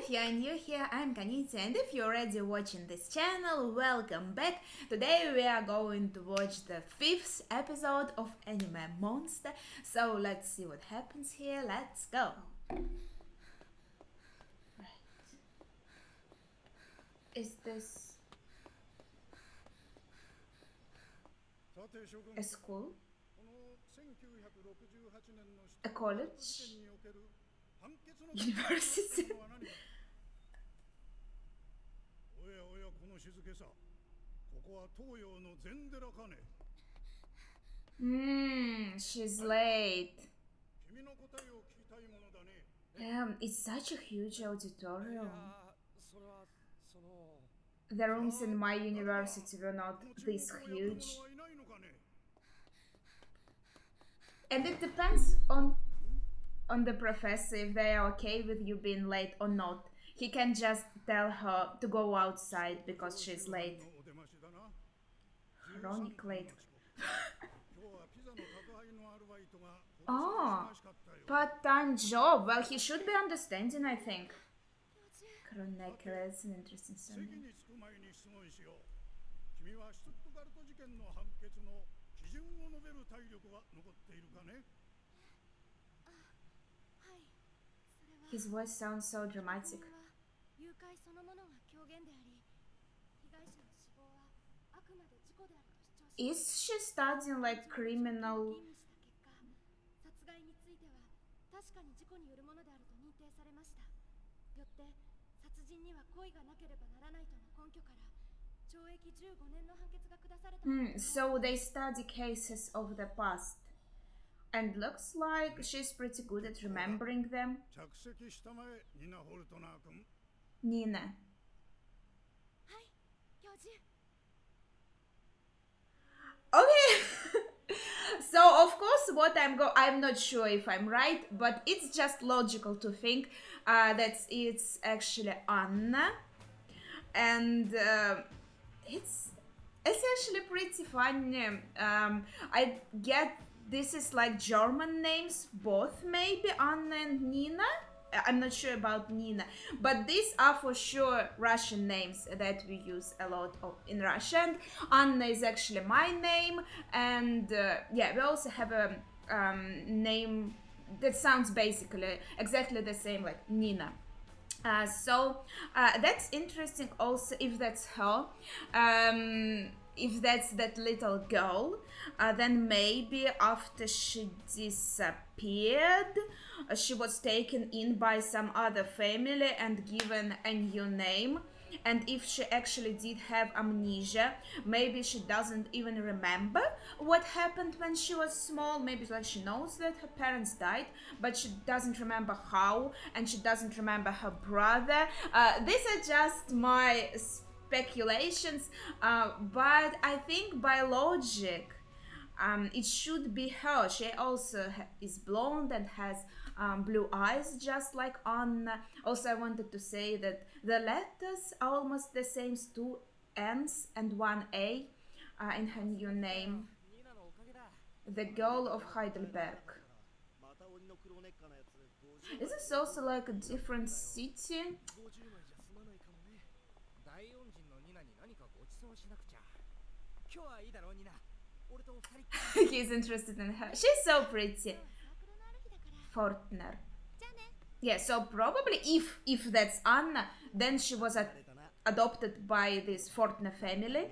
if you are new here, I'm Kanitsa, and if you're already watching this channel, welcome back. Today we are going to watch the 5th episode of Anime Monster. So let's see what happens here. Let's go. Right. Is this a school? A college? University? She's late. It's such a huge auditorium. The rooms in my university were not this huge. And it depends on the professor if they are okay with you being late or not. He can just tell her to go outside because she's late. Chronic late. Oh, part-time job. Well, he should be understanding, I think. Chronic, that's an interesting surname. His voice sounds so dramatic. Is she studying like criminal? So they study cases of the past. And looks like she's pretty good at remembering them. Nina. Okay. So of course what I'm not sure if I'm right, but it's just logical to think that it's actually Anna, and it's actually pretty funny. I get this is like German names, both maybe Anna and Nina. I'm not sure about Nina, but these are for sure Russian names that we use a lot of in Russia. And Anna is actually my name, and yeah, we also have a name that sounds basically exactly the same like Nina. So that's interesting also if that's her. If that's that little girl, then maybe after she disappeared, she was taken in by some other family and given a new name. And if she actually did have amnesia, maybe she doesn't even remember what happened when she was small. Maybe like she knows that her parents died, but she doesn't remember how, and she doesn't remember her brother. These are just my speculations, but I think by logic, it should be her. She also is blonde and has blue eyes, just like Anna. Also, I wanted to say that the letters are almost the same, two N's and one A in her new name. The girl of Heidelberg. Is this also like a different city? He's interested in her. She's so pretty. Fortner. Yeah, so probably if that's Anna, then she was adopted by this Fortner family.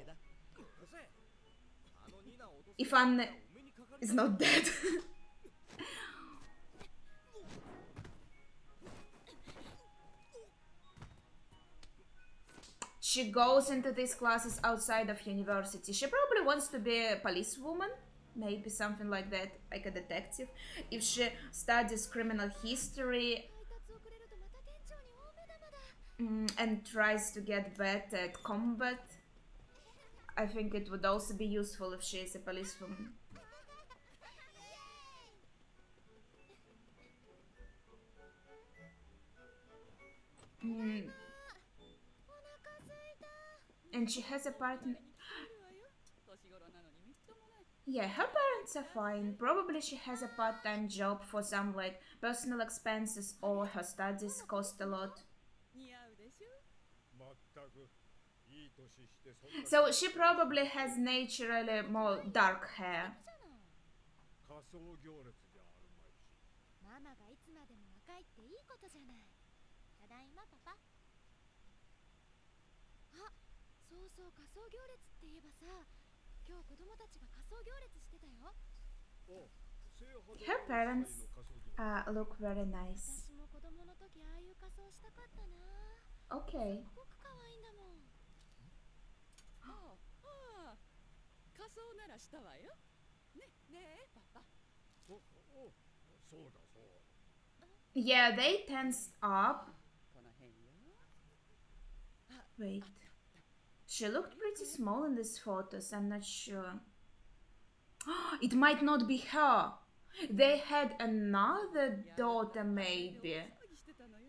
If Anna is not dead. She goes into these classes outside of university. She probably wants to be a policewoman, maybe something like that, like a detective. If she studies criminal history and tries to get better at combat, I think it would also be useful if she is a policewoman. And she has a partner. Yeah, her parents are fine. Probably she has a part-time job for some like personal expenses, or her studies cost a lot. So she probably has naturally more dark hair. 仮装行列じゃあるまいし。ママがいつまでも若いっていいことじゃない。ただいまパパ。あ、そうそう仮装行列って言えばさ、今日子供たちが仮装行列してたよ。お、Her parents look very nice. 私も子供の時ああいう仮装したかったな。Okay. すごく可愛いんだもん。ああ、仮装ならしたわよ。ねえパパ。お、そうだそう。Yeah, they tensed up. この辺よ。 Wait. She looked pretty small in these photos, I'm not sure. It might not be her. They had another daughter, maybe.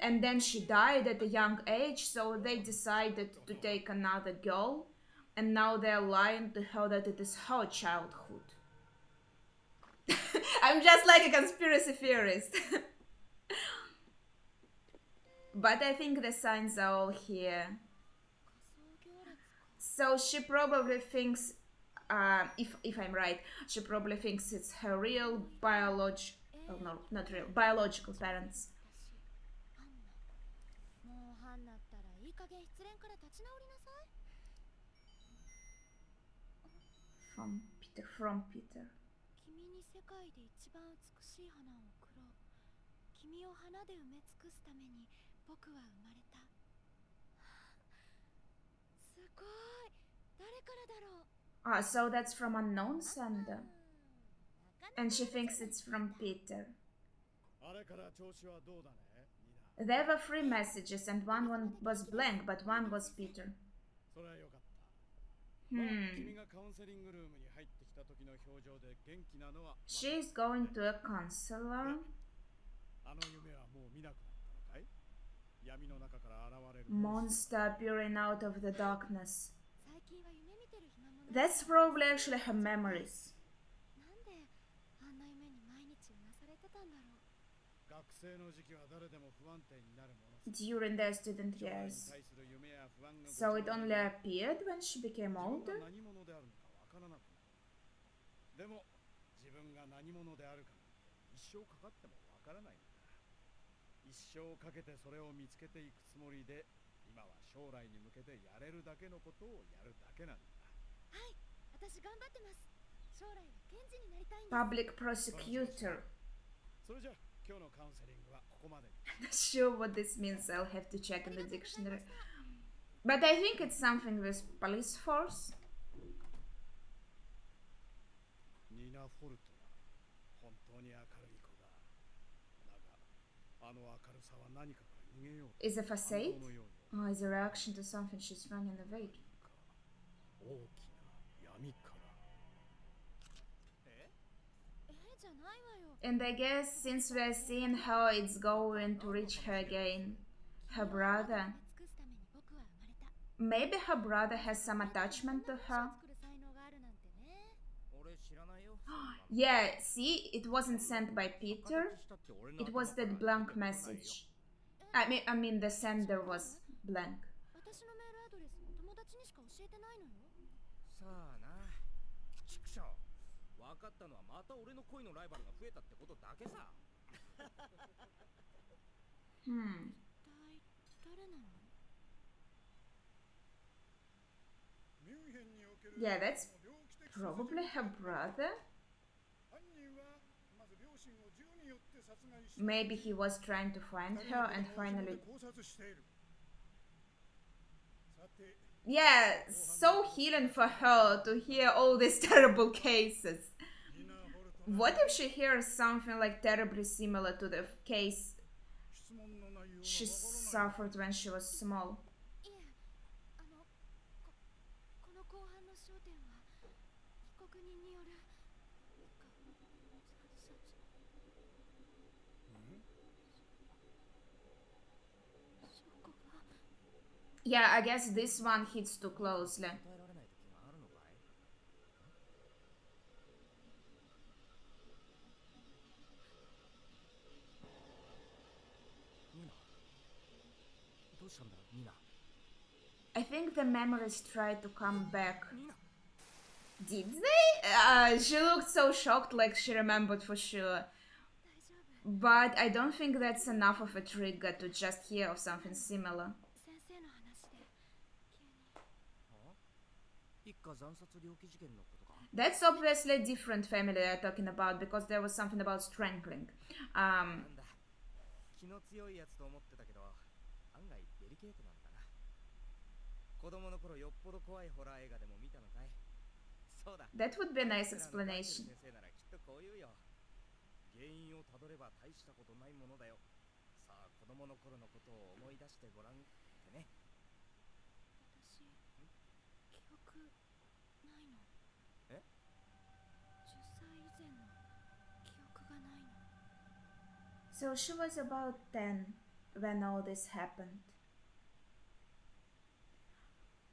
And then she died at a young age, so they decided to take another girl. And now they're lying to her that it is her childhood. I'm just like a conspiracy theorist. But I think the signs are all here. 仮装行列か。 So she probably thinks, if I'm right, she probably thinks it's her real no, not real, biological parents. ハンナ。もうハンナったらいい加減失恋から立ち直りなさい。 From Peter. 君に世界で一番美しい花を贈ろう。君を花で埋め尽くすために僕は生まれた。すごい。誰からだろう。 So that's from unknown sender. And she thinks it's from Peter. あれから調子はどうだね、ニナ。 There were 3 messages and one was blank, but one was Peter. それはよかった。まあ、君 Hmm. がカウンセリングルームに入ってきた時の表情で元気なのは。 She's going to a counselor. あの夢はもう見なくなったのかい？闇の中から現れる Monster appearing out of the darkness. 最近は夢見てる暇もない。 That's probably actually her memories. なんであんな夢に毎日うなされてたんだろう。学生の時期は誰でも不安定になるもの。 During their student 将来に years. 対する夢や不安が So it only appeared when she became 自分 older? が何者であるのかわからなくなる。でも自分が何者であるかなんて一生かかってもわからないんだ。一生かけてそれを見つけていくつもりで、今は将来に向けてやれるだけのことをやるだけなんだ。はい、私頑張ってます。将来は検事になりたいんです。 Public prosecutor. それじゃあ今日のカウンセリングはここまでに。 Not sure what this means, I'll have to check in the dictionary. But I think it's something with police force. ニナ・フォルトは本当に明るい子だ。だが、あの明るさは何かから逃げようと Is a facade? 反動のように Oh, is a reaction to something she's running away. 大きな闇から。じゃないわよ。 And I guess since we're seeing how it's going to reach her again, her brother. 尽くすために僕は生まれた。 Maybe her brother has some attachment to her. 作る才能があるなんてね。俺知らないよ。 Yeah, see, it wasn't sent by Peter. It was that blank message. I mean, the sender was blank. 私のメールアドレス友達にしか教えてないのよ。さあな。畜生。分かったのはまた俺の恋のライバルが増えたってことだけさ。Hmm. 一体誰なの？ Yeah, that's probably her brother. Maybe he was trying to find her and finally. Yeah, so healing for her to hear all these terrible cases. What if she hears something like terribly similar to the case she suffered when she was small? いえ、この後半の焦点は被告人による証拠が Yeah, I guess this one hits too closely. 答えられない時があるのかい？ニナ。どうしたんだ、ニナ。I think the memories tried to come back. ニーナ Did they? She looked so shocked, like she remembered for sure. 大丈夫 But I don't think that's enough of a trigger to just hear of something similar. 先生の話で急に一家惨殺猟奇事件のことか That's obviously a different family they're talking about because there was something about strangling. なんだ気の強いやつと思ってたけど案外デリケートなんだな子供の頃よっぽど怖いホラー映画でも見たのかいそうだ That would be a nice あいつらのガイ explanation. デル先生ならきっとこう言うよ原因をたどれば大したことないものだよさあ子供の頃のことを思い出してごらんってね私記憶ないのえ10歳以前の記憶がないの So she was about 10 when all this happened.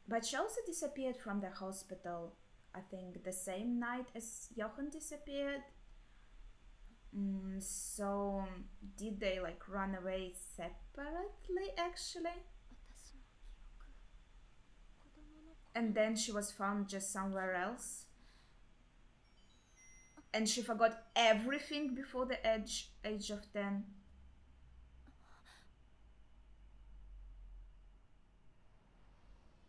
But she also disappeared from the hospital, I think the same night as Jochen disappeared. So, did they like run away separately actually? 私の記憶子供の頃 And then she was found just somewhere else? And she forgot everything before the age of 10?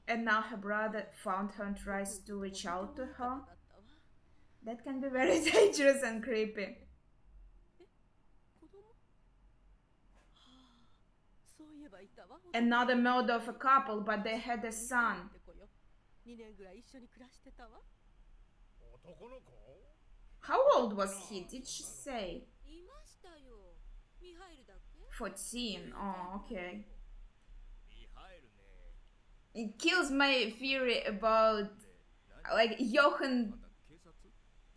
And now her brother found her and tries to reach out to her? That can be very dangerous and creepy. 子供はあそういえばいたわ Another murder of a couple, but they had a son. 2年ぐらい一緒に暮らしてたわ男の子 How old was he? Did she say? いましたよミハイルだっけ 14. Oh, okay. ミハエルね It kills my theory about like Jochen また警察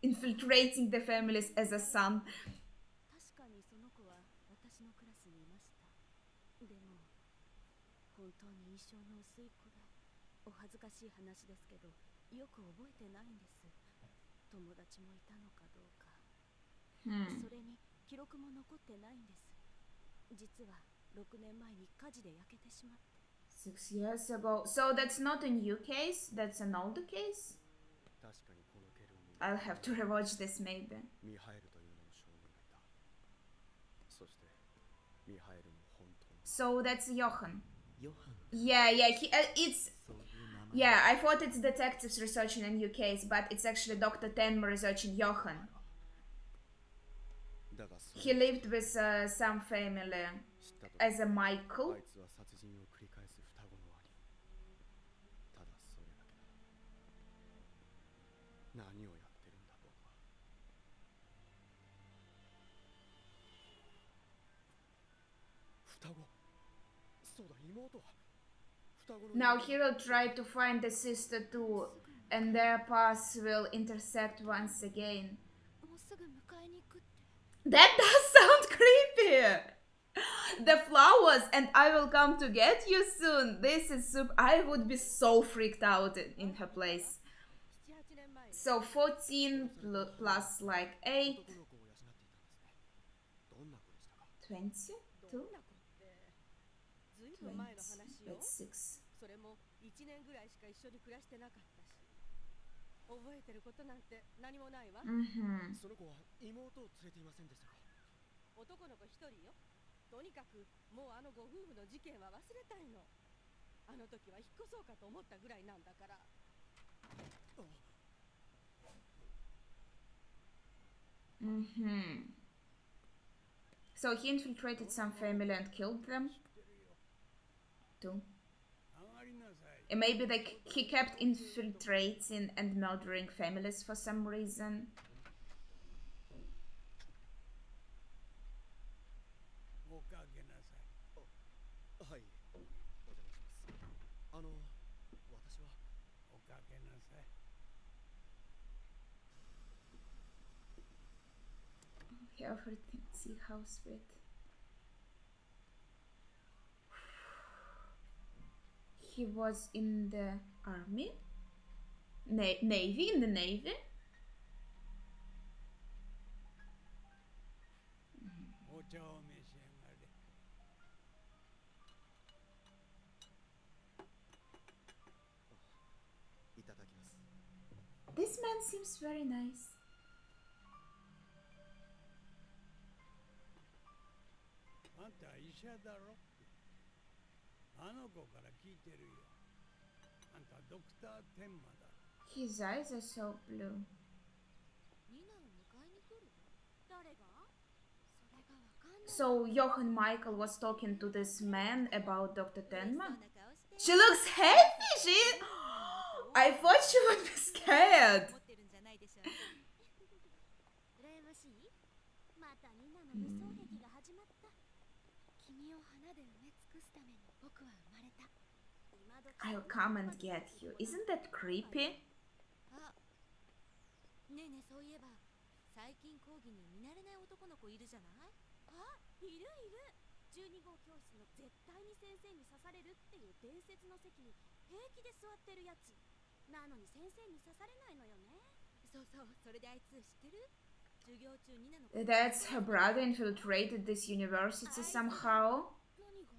infiltrating the families as a son. 確かにその子は私のクラスにいましたでも本当に印象の薄い子でお恥ずかしい話ですけどよく覚えてないんです友達もいたのかどうか、それに記録も残ってないんです実は6年前に火事で焼けてしまって 6 years ago. So that's not a new case? That's an older case? 確かにこのケルンに I'll have to rewatch this maybe. ミハエルという名の少年がいたそしてミハエルも本当の So that's Jochen. ヨハン Yeah, it's そういう名前 yeah. I thought it's detectives researching a new case, but it's actually Dr. Tenma researching Jochen. だがそ He れ lived with some family 知ったと as a Michael. あいつは殺人を繰り返す双子の兄ただそれだけだ何をやってるんだ僕は双子そうだ妹は双子の Now he will try to find the sister too, and their paths will intersect once again. もうすぐ迎えに行くって That does sound creepy! The flowers and I will come to get you soon. This is super. I would be so freaked out in her place. 7-8年前に So 14 plus like 8, 男の子を養っていたんですねどんな子でしたか 20? どんな子ってずいぶん前の話よ That's 6. それも1年ぐらいしか一緒に暮らしてなかったし覚えてることなんて何もないわ、 Mm-hmm. その子は妹を連れていませんでしたか男の子一人よとにかくもうあのご夫婦の事件は忘れたいのあの時は引っ越そうかと思ったぐらいなんだから Mm-hmm. So he infiltrated some family and killed them too. 上がりなさい And maybe like he kept infiltrating and murdering families for some reason. おかけなさいはいお邪魔します私はおかけなさい Everything. See how sweet. He was in the army? Navy? In the navy? お茶を召し上がれ This man seems very nice. あんた医者だろ。あの子から聞いてるよ。あんたドクター天馬だ。 His eyes are so blue. ニナを迎えに来る？誰が？それがわかんない。 So Johann Michael was talking to this man about Dr. 嬉しそう Tenma? な顔して。 She looks happy! I thought she would be scared. 持ってるんじゃないでしょうね。羨ましい？またニナの無双劇が始まった。君を花で埋め尽くすために僕は生まれた。今時 I'll come and get you. Isn't that creepy? あ、ねえねえ、そういえば最近講義に見慣れない男の子いるじゃない？あ、いるいる。12号教室の絶対に先生に刺されるっていう伝説の席に平気で座ってるやつ。なのに先生に刺されないのよね。そうそう、それであいつ知ってる？授業中ニナの That's her brother infiltrated this university somehow. 何が？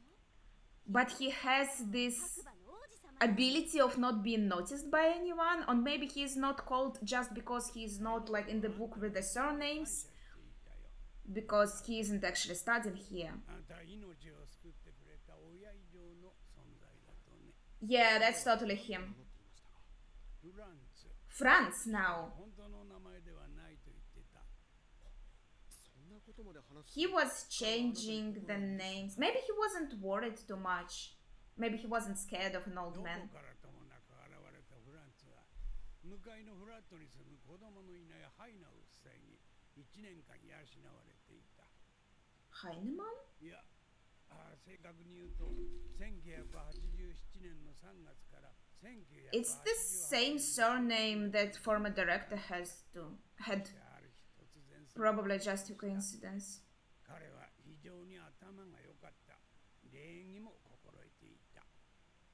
But he has this 白馬の王子様。 ability of not being noticed by anyone, or maybe he is not called just because he is not like in the book with the surnames, because he isn't actually studying here. あんた命を救ってくれた親以上の存在だとね。 Yeah, that's totally him. フランツ。 Franz now. 本当の名前ではないと言ってた。 He was changing the names. Maybe he wasn't worried too much. Maybe he wasn't scared of an ど old こ man. からともなく現れたフランツは、向かいのフラットに住む子供のいないハイナウスさんに1年間養われていた。 Heinemann? いや、正確に言うと、1987年の3月から It's the same surname that former director has too. Had ある日突然 probably just a coincidence. 彼は非常に頭が良かった。礼儀も心得ていた。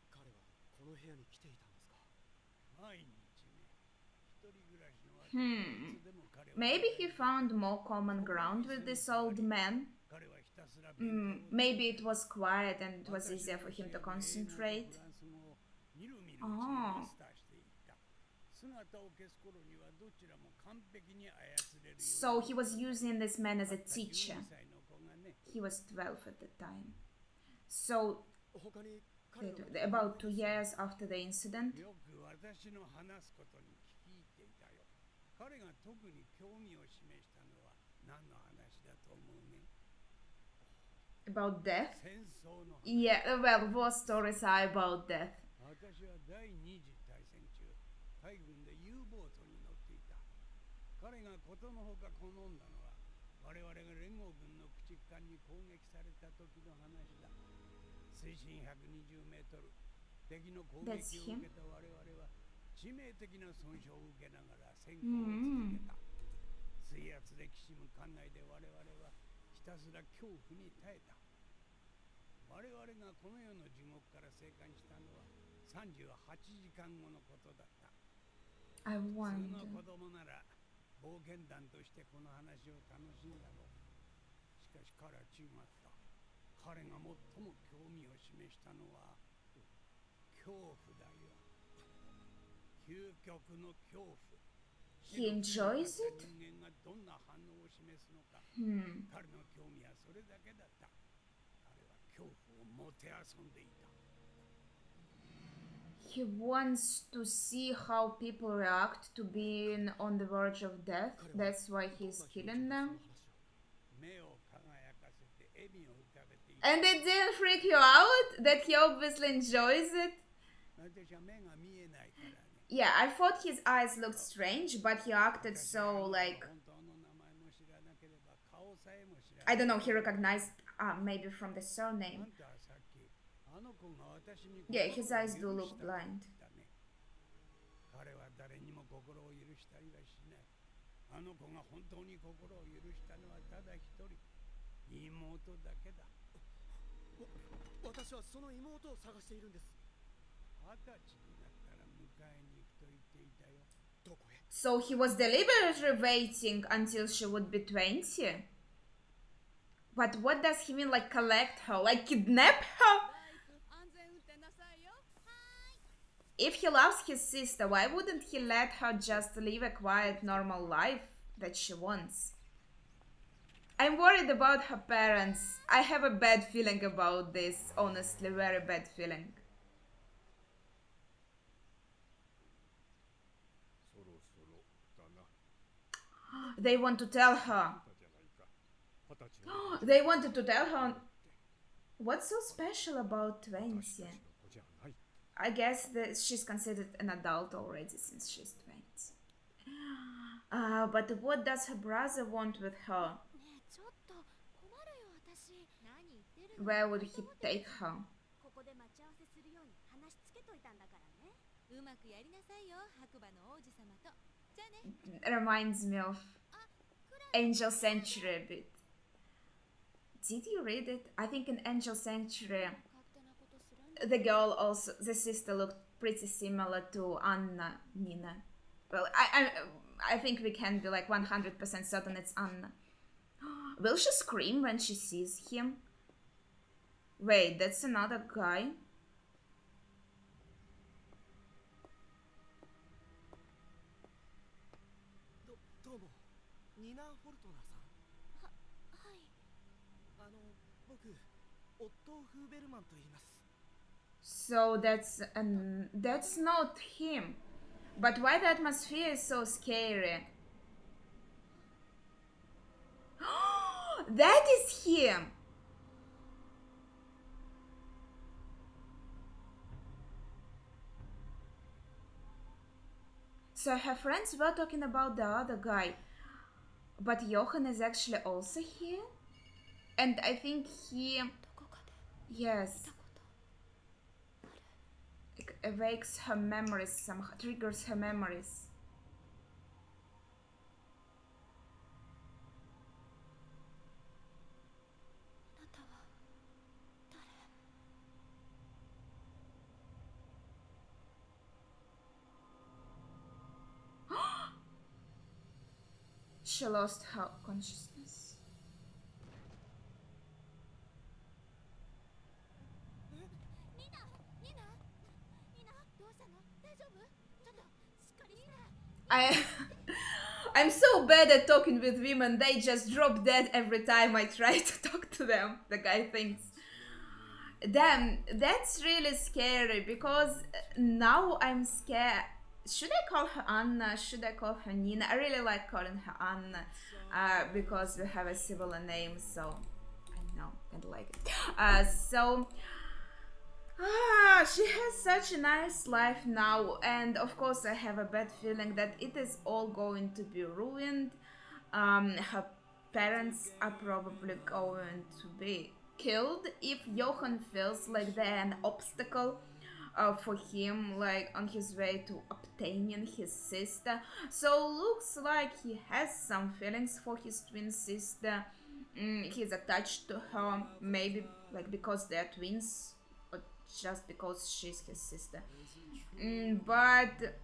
彼はこの部屋に来ていたんですか？毎日ね、一人暮らしの後、いつでも彼は Maybe he found more common ground with this old man. 彼はひたすら勉強を Maybe it was quiet and it was easier for him to concentrate. フランス語をみるみるうちにマスターしていった。姿を消す頃にはどちらも完璧に操れるように So he was using this man as a なった teacher. 12歳の子がね、 He was 12 at the time. So, 他に彼の about 2 years after the incident, よく私の話すことに聞いていたよ。彼が特に興味を示したのは何の話だと思うね。 about death. 戦争の話。 Yeah, well, war stories are about death. 私は第二次大戦中、海軍で U ボートに乗っていた。彼がことのほか好んだのは、我々が連合軍の駆逐艦に攻撃された時の話だ。水深120メートル、敵の攻撃を受けた我々は、致命的な損傷を受けながら戦闘を続けた。水圧できしむ艦内で我々はひたすら恐怖に耐えた。我々がこの世の地獄から生還したのは38時間後のことだった。 I 普通 wonder. の子供なら冒険団としてこの話を楽しんだろう。しかし彼は違った。彼が最も興味を示したのは恐怖だよ。究極の恐怖。 He enjoys it? 人間がどんな反応を示すのか。 彼の興味はそれだけだった。彼は恐怖をもてあそんでいた。 He wants to see how people react to being on the verge of death. That's why he's killing them. 目を輝かせて笑みを浮かべていた。 And it didn't freak you out that he obviously enjoys it? 私は目が見えないからね。 Yeah, I thought his eyes looked strange, but he acted so like 本当の名前も知らなければ顔さえも知ら I ない。 don't know, he recognized maybe from the あ surname. んたはさっきあの子が私に Yeah, his eyes do 心を look 許したと blind. 言ったね。彼は誰にも心を許したりはしない。あの子が本当に心を許したのはただ一人、妹だけだ。私はその妹を探しているんです。20歳になったら迎えに行くと言っていたよ。どこへ？ So he was deliberately waiting until she would be 20? But what does he mean, like collect her? Like kidnap her? バイク安全運転なさいよ。はーい。if he loves his sister, why wouldn't he let her just live a quiet, normal life that she wants? I'm worried about her parents. I have a bad feeling about this, honestly, very bad feeling. そろそろだな。 They want to tell her. じゃないか。20歳の They wanted to tell her. What's so special about 20? 私たちの子じゃない。 I guess that she's considered an adult already since she's 20. But what does her brother want with her? ねえちょっと困るよ私何言ってるの Where would he take her? ここで待ち合わせするように話つけといたんだからねうまくやりなさいよ白馬の王子様とじゃあね Reminds me of Angel Sanctuary a bit. Did you read it? I think in Angel Sanctuary, 勝手なことするんだ the girl also, the sister looked pretty similar to Anna Nina. Well, I think we can be like 100% certain it's Anna. Will she scream when she sees him? Wait, that's another guy?どうもニナ・フォルトナーさんはい僕オットー・フーベルマンと言います So that's not him. But why the atmosphere is so scary? That is him. So her friends were talking about the other guy, but Johan is actually also here, and I think he, どこかで yes, 見たことある like, awakes her memories somehow, triggers her memories. あなたは誰 She lost her consciousness. ニナどうしたの大丈夫ちょっとしっかりして I'm so bad at talking with women. They just drop dead every time I try to talk to them. The guy thinks. Damn, that's really scary because now I'm scared. Should I call her Anna? Should I call her Nina? I really like calling her Anna because we have a similar name, so I don't know, kind of like it. She has such a nice life now, and of course, I have a bad feeling that it is all going to be ruined. Her parents are probably going to be killed if Johan feels like they're an obstacle for him, like on his way to obtaining his sister. So looks like he has some feelings for his twin sister. He's attached to her, maybe like because they're twins, or just because she's his sister. But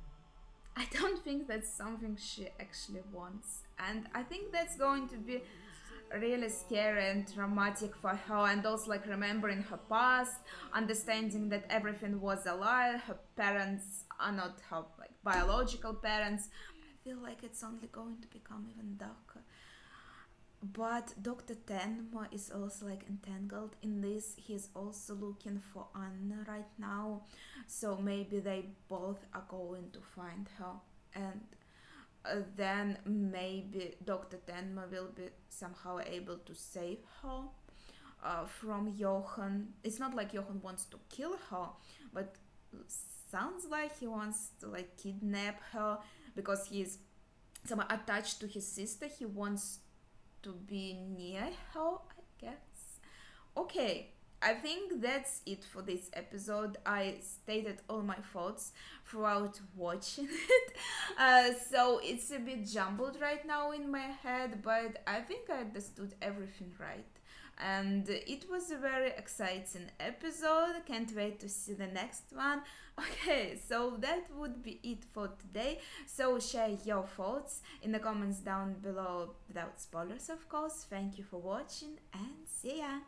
I don't think that's something she actually wants, and I think that's going to be really scary and traumatic for her, and also like remembering her past, understanding that everything was a lie, her parents are not her like biological parents. I feel like it's only going to become even darker. But Dr. Tenma is also like entangled in this. He's also looking for Anna right now, so maybe they both are going to find her, and then maybe Dr. Tenma will be somehow able to save her from Johan. It's not like Johan wants to kill her, but sounds like he wants to like kidnap her because he's somehow attached to his sister. He wants to be near her, I guess. Okay, I think that's it for this episode. I stated all my thoughts throughout watching it. So it's a bit jumbled right now in my head, but I think I understood everything right. And it was a very exciting episode. Can't wait to see the next one. Okay, so that would be it for today. So share your thoughts in the comments down below without spoilers, of course. Thank you for watching and see ya!